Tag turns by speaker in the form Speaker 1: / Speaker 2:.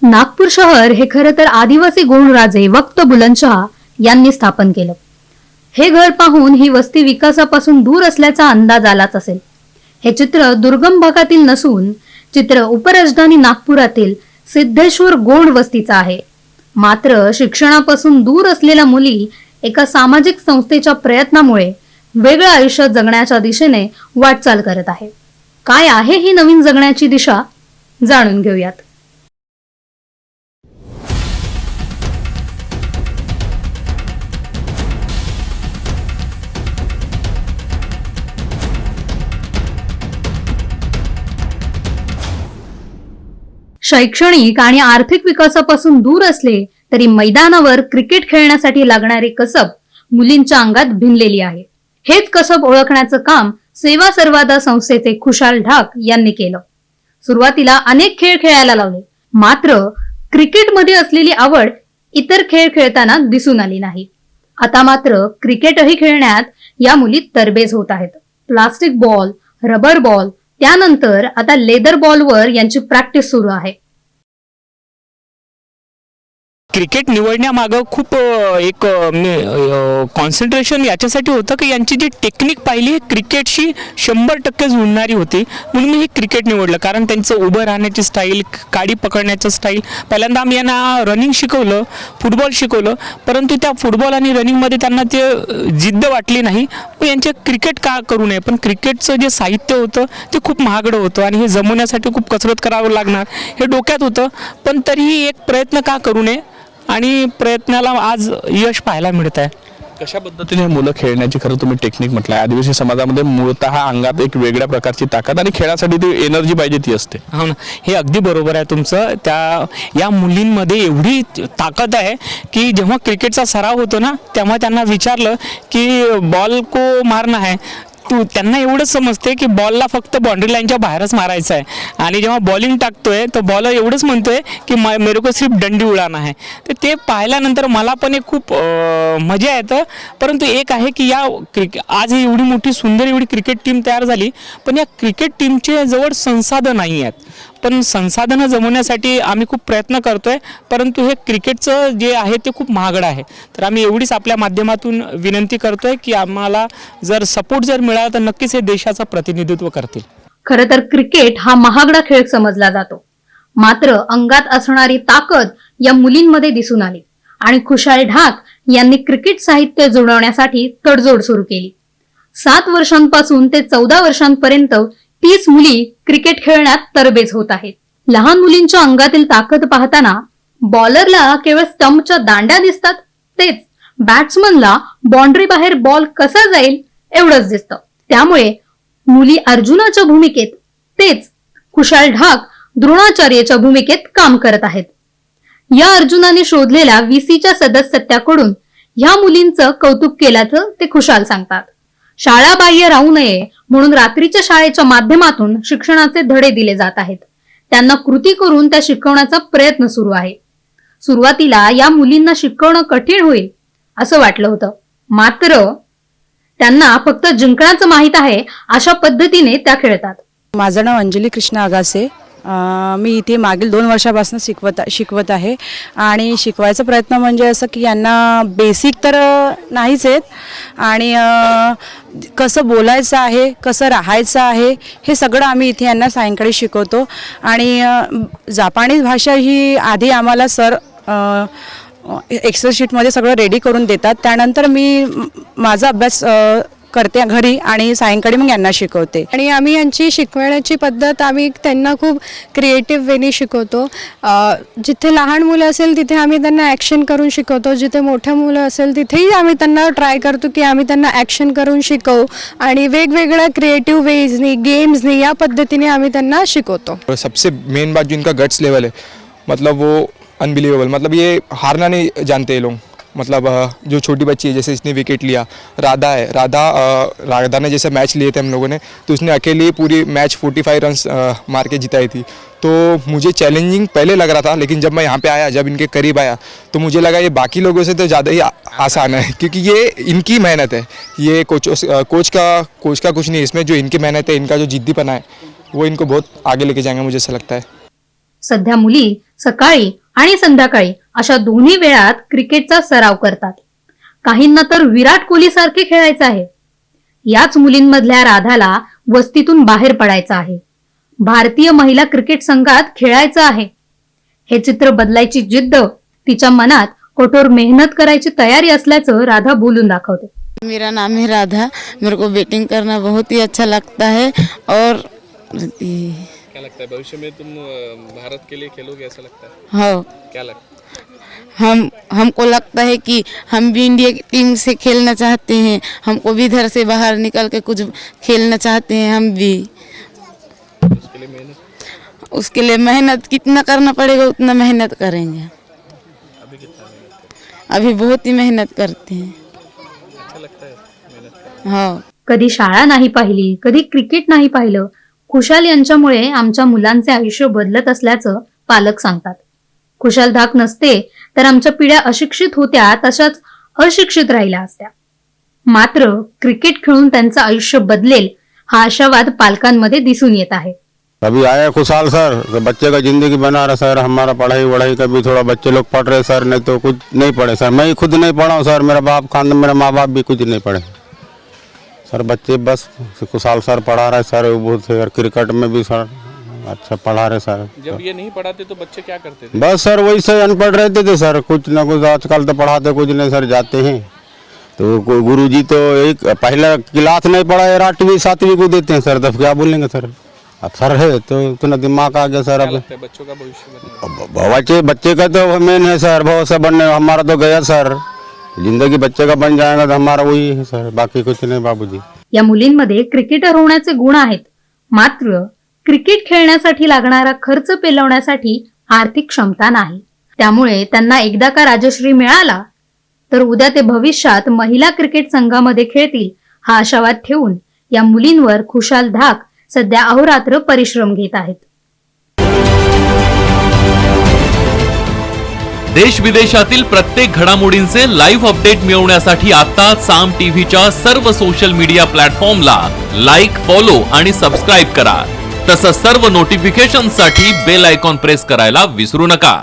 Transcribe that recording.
Speaker 1: नागपूर शहर हे खरं तर आदिवासी गोंडराजे वक्त बुलंदशहा यांनी स्थापन केलं. हे घर पाहून ही वस्ती विकासापासून दूर असल्याचा अंदाज आलाच असेल. हे चित्र दुर्गम भागातील नसून चित्र उपराजधानी नागपुरातील सिद्धेश्वर गोंड वस्तीचा आहे. मात्र शिक्षणापासून दूर असलेल्या मुली एका सामाजिक संस्थेच्या प्रयत्नामुळे वेगळं आयुष्य जगण्याच्या दिशेने वाटचाल करत आहे. काय आहे ही नवीन जगण्याची दिशा, जाणून घेऊयात. शैक्षणिक आणि आर्थिक विकासापासून दूर असले तरी मैदानावर क्रिकेट खेळण्यासाठी लागणारी कसब मुलींच्या अंगात भिनलेली आहे. हेच कसब ओळखण्याचं काम सेवा सर्वादा संस्थेचे खुशाल ढाक यांनी केलं. सुरुवातीला अनेक खेळ खेळायला लावले, मात्र क्रिकेटमध्ये असलेली आवड इतर खेळ खेळताना दिसून आली नाही. आता मात्र क्रिकेटही खेळण्यात या मुली तरबेज होत आहेत. प्लास्टिक बॉल, रबर बॉल, त्यानंतर आता लेदर बॉलवर यांची प्रॅक्टिस सुरू आहे.
Speaker 2: क्रिकेट निवडण्यामागं खूप एक कॉन्सन्ट्रेशन याच्यासाठी होतं की यांची जी टेक्निक पाहिली क्रिकेटशी 100% जुळणारी होती, म्हणून मी हे क्रिकेट निवडलं. कारण त्यांचं उभं राहण्याची स्टाईल, काडी पकडण्याचं स्टाईल, पहिल्यांदा आम्ही यांना रनिंग शिकवलं, फुटबॉल शिकवलं, परंतु त्या फुटबॉल आणि रनिंगमध्ये त्यांना ते जिद्द वाटली नाही. पण यांचे क्रिकेट का करू नये, पण क्रिकेटचं जे साहित्य होतं ते खूप महागडं होतं आणि हे जमवण्यासाठी खूप कसरत करावं लागणार हे डोक्यात होतं. पण तरीही एक प्रयत्न का करू नये आणि प्रयत्नाला आज यश पाहायला मिळत आहे.
Speaker 3: कशा पद्धतीने मुलं खेळण्याची खरं तुम्ही टेक्निक म्हटलं, आदिवासी समाजामध्ये मूळतः अंगात एक वेगळ्या प्रकारची ताकद आणि खेळासाठी ती एनर्जी पाहिजे ती असते.
Speaker 2: हो ना, हे अगदी बरोबर आहे तुमचं. या मुलींमध्ये एवढी ताकद आहे की जेव्हा क्रिकेटचा सराव होतो ना, तेव्हा त्यांना विचारलं की बॉल को मारना है, त्यांना एवढंच समजते की बॉलला फक्त बाउंड्री लाईनच्या बाहेरच मारायचं आहे. आणि जेव्हा बॉलिंग टाकतोय तर बॉलर एवढंच म्हणतोय की मेरे को सिर्फ डंडी उडाना है. तर ते पाहिल्यानंतर मला पण एक खूप मजा येतं. परंतु एक आहे की आज ही एवढी मोठी सुंदर एवढी क्रिकेट टीम तयार झाली, पण या क्रिकेट टीमचे जवळ संसाधन नाही आहेत. पण संसाधनं जमवण्यासाठी आम्ही खूप प्रयत्न करतोय, परंतु हे क्रिकेटचं जे आहे ते खूप महागडं आहे. तर आम्ही एवढीच आपल्या माध्यमातून विनंती करतोय की आम्हाला जर सपोर्ट मिळाला तर नक्कीच हे देशाचं प्रतिनिधित्व करतील.
Speaker 1: खरं तर क्रिकेट हा महागडा खेळ समजला जातो, मात्र अंगात असणारी ताकद या मुलींमध्ये दिसून आली आणि खुशाल ढाक यांनी क्रिकेट साहित्य जुळवण्यासाठी तडजोड सुरू केली. 7 वर्षांपासून ते 14 वर्षांपर्यंत 30 मुली क्रिकेट खेळण्यात तरबेज होत आहेत. लहान मुलींच्या अंगातील ताकद पाहताना बॉलरला केवळ स्टंपच्या दांड्या दिसतात, तेच बॅट्समनला बाउंड्री बाहेर बॉल कसा जाईल एवढंच दिसतं. त्यामुळे मुली अर्जुनाच्या भूमिकेत, तेच खुशाल ढाक द्रोणाचार्याच्या भूमिकेत काम करत आहेत. या अर्जुनाने शोधलेल्या VCच्या सदस्यत्वाकडून ह्या मुलींचं कौतुक केल्याचं ते खुशाल सांगतात. शाळा बाह्य राहू नये म्हणून रात्रीच्या शाळेच्या माध्यमातून शिक्षणाचे धडे दिले जात आहेत. त्यांना कृती करून त्या शिकवण्याचा प्रयत्न सुरू आहे. सुरुवातीला या मुलींना शिकवणं कठीण होईल असं वाटलं होतं, मात्र त्यांना फक्त जिंकण्याचं माहित आहे अशा पद्धतीने त्या खेळतात.
Speaker 4: माझं नाव अंजली कृष्ण आगासे. मी इथे मागील 2 वर्षापासून शिकवत आहे आणि शिकवायचा प्रयत्न म्हणजे असं की यांना बेसिक तर नाहीच आहेत आणि कसं बोलायचं आहे, कसं राहायचं आहे, हे सगळं आम्ही इथे यांना सायंकाळी शिकवतो. आणि जापानीज भाषा ही आधी आम्हाला सर एक्सेल शीटमध्ये सगळं रेडी करून देतात. त्यानंतर मी माझा अभ्यास करते घरी आणि सायंकाळी मग यांना शिकवते.
Speaker 5: आणि आम्ही यांची शिकवण्याची पद्धत आम्ही त्यांना खूप क्रिएटिव्ह वेनी शिकवतो. जिथे लहान मुलं असेल तिथे आम्ही त्यांना ॲक्शन करून शिकवतो, जिथे मोठ्या मुलं असेल तिथेही आम्ही त्यांना ट्राय करतो की आम्ही त्यांना ॲक्शन करून शिकवू आणि वेगवेगळ्या क्रिएटिव्ह वेजनी, गेम्सनी या पद्धतीने आम्ही त्यांना शिकवतो.
Speaker 6: सबसे मेन बात जो इनका गट्स लेवल है, मतलब वो अनबिलीवेबल, मतलब ये हारना नहीं जानते ये लोग. मतलब जो छोटी बच्ची है, जैसे इसने विकेट लिया, राधा है, राधा ने जैसे मैच लिए थे हम लोगों ने, तो उसने अकेले पूरी मैच 45 रन्स मार के जिताई थी. तो मुझे चैलेंजिंग पहले लग रहा था, लेकिन जब मैं यहाँ पे आया, जब इनके करीब आया तो मुझे लगा ये बाकी लोगों से तो ज़्यादा ही आसान है, क्योंकि ये इनकी मेहनत है. ये कोच का कुछ नहीं, इसमें जो इनकी मेहनत है, इनका जो जिद्दीपना है, वो इनको बहुत आगे लेके जाएंगे, मुझे ऐसा लगता है.
Speaker 1: सध्या मुली सकाळी आणि संध्याकाळी अशा दोन्ही वेळात क्रिकेटचा सराव करतात. काहींना तर विराट कोहली सारखे खेळायचं आहे. याच मुलींमधल्या राधाला वस्तीतून बाहेर पडायचं आहे. भारतीय महिला क्रिकेट संघात खेळायचं आहे. हे चित्र बदलायची जिद्द, तिच्या मनात कठोर मेहनत करायची तयारी असल्याचं राधा बोलून दाखवते.
Speaker 7: मेरा नाम है राधा. मेरे को बैटिंग करना बहुत ही अच्छा लगता है और
Speaker 3: क्या लगता है भविष्य में तुम भारत के लिए खेलोगे ऐसा लगता है?
Speaker 7: हो,
Speaker 3: क्या लगता है?
Speaker 7: हमको लगता है कि हम भी इंडिया की टीम से खेलना चाहते हैं. हमको भी इधर से बाहर निकल के कुछ खेलना चाहते हैं. हम भी उसके लिए मेहनत कितना करना पड़ेगा उतना मेहनत करेंगे. अभी बहुत ही मेहनत करते हैं.
Speaker 3: अच्छा लगता है मेहनत करना?
Speaker 7: हो.
Speaker 1: कधी शाळा नाही पाहिली, कधी क्रिकेट नाही पाहिलं. खुशाल यांच्यामुळे आमच्या मुलांचे आयुष्य बदलत असल्याचं पालक सांगतात. खुशाल धाक नसते तर आमच्या पिढ्या अशिक्षित होत्या तशाच अशिक्षित राहिल्या असत्या. मात्र क्रिकेट खेळून त्यांचं आयुष्य बदलेल हा आशावाद पालकांमध्ये दिसून येत आहे.
Speaker 8: अभी आया खुशहाल सर, तो बच्चे का जिंदगी बना रहा सर. हमारा पढ़ाई वढ़ाई का भी थोड़ा बच्चे लोग पढ़ रहे सर, नहीं तो कुछ नहीं पढ़े सर. मैं खुद नहीं पढ़ा हूँ सर, मेरा बाप खानदान मेरा माँ बाप भी कुछ नहीं पढ़े सर. बच्चे बस खुशहाल सर पढ़ा रहे सर. बहुत सर क्रिकेट में भी सर अच्छा पढ़ा रहे सर.
Speaker 3: जब ये नहीं पढ़ाते तो बच्चे क्या करते थे?
Speaker 8: बस सर वही से अनपढ़ रहते थे सर. कुछ ना कुछ आजकल तो पढ़ाते कुछ नहीं सर, जाते हैं तो गुरुजी तो एक पहला क्लास नहीं पढ़ा है, 8वीं 7वीं को देते हैं सर. तब क्या बोलेंगे सर? अब सर है तो इतना दिमाग आ गया सर. अब
Speaker 3: लगता है बच्चों का भविष्य
Speaker 8: बच्चे का तो मेन है सर, बहुत सा बनने. हमारा तो गया सर, जिंदगी बच्चे का बन जाएगा तो हमारा वही है सर, बाकी कुछ नहीं बाबूजी.
Speaker 1: या मुलींमध्ये क्रिकेटर होण्याचे गुण आहेत, मात्र क्रिकेट खेळण्यासाठी लागणारा खर्च पेलवण्यासाठी आर्थिक क्षमता नाही. त्यामुळे त्यांना एकदा का राजश्री मिळाला तर उद्या ते भविष्यात महिला क्रिकेट संघामध्ये खेळतील हा आशावाद ठेवून या मुलींवर खुशाल धाक सध्या अहोरात्र परिश्रम घेत आहेत.
Speaker 9: देश विदेशातील प्रत्येक घडामोडींचे लाईव्ह अपडेट मिळवण्यासाठी आता साम टीव्हीच्या सर्व सोशल मीडिया प्लॅटफॉर्मला लाईक, फॉलो आणि सबस्क्राईब करा. तसंच सर्व नोटिफिकेशनसाठी बेल आयकॉन प्रेस करायला विसरू नका.